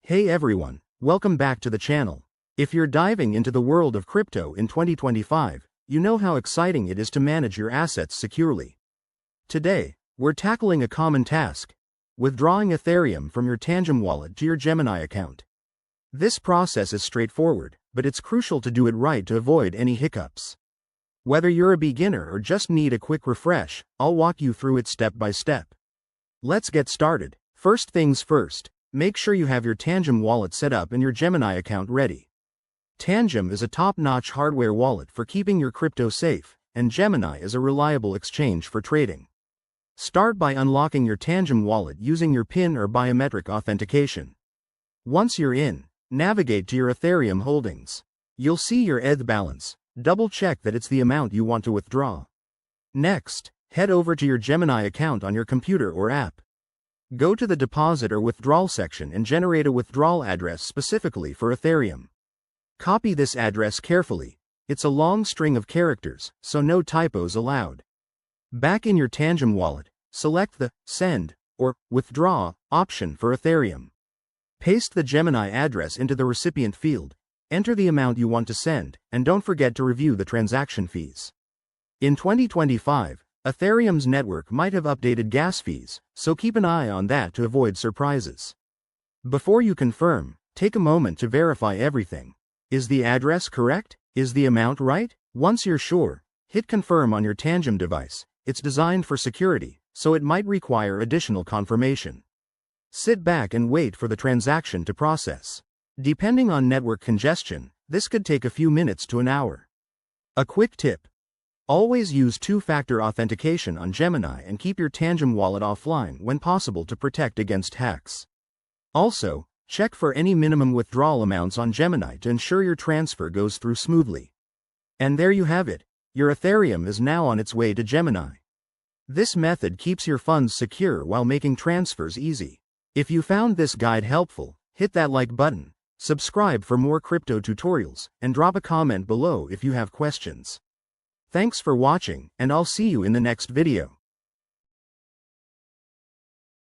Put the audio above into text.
Hey everyone, welcome back to the channel. If you're diving into the world of crypto in 2025, you know how exciting it is to manage your assets securely. Today, we're tackling a common task: withdrawing Ethereum from your Tangem wallet to your Gemini account. This process is straightforward, but it's crucial to do it right to avoid any hiccups. Whether you're a beginner or just need a quick refresh, I'll walk you through it step by step. Let's get started. First things first, make sure you have your Tangem wallet set up and your Gemini account ready. Tangem is a top-notch hardware wallet for keeping your crypto safe, and Gemini is a reliable exchange for trading. Start by unlocking your Tangem wallet using your PIN or biometric authentication. Once you're in, navigate to your Ethereum holdings. You'll see your ETH balance. Double-check that it's the amount you want to withdraw. Next, head over to your Gemini account on your computer or app. Go to the deposit or withdrawal section and generate a withdrawal address specifically for Ethereum. Copy this address carefully. It's a long string of characters, so no typos allowed. Back in your Tangem wallet, select the Send or Withdraw option for Ethereum. Paste the Gemini address into the recipient field. Enter the amount you want to send, and don't forget to review the transaction fees. In 2025, Ethereum's network might have updated gas fees, so keep an eye on that to avoid surprises. Before you confirm, take a moment to verify everything. Is the address correct? Is the amount right? Once you're sure, hit confirm on your Tangem device. It's designed for security, so it might require additional confirmation. Sit back and wait for the transaction to process. Depending on network congestion, this could take a few minutes to an hour. A quick tip: always use two-factor authentication on Gemini and keep your Tangem wallet offline when possible to protect against hacks. Also, check for any minimum withdrawal amounts on Gemini to ensure your transfer goes through smoothly. And there you have it, your Ethereum is now on its way to Gemini. This method keeps your funds secure while making transfers easy. If you found this guide helpful, hit that like button. Subscribe for more crypto tutorials, and drop a comment below if you have questions. Thanks for watching, and I'll see you in the next video.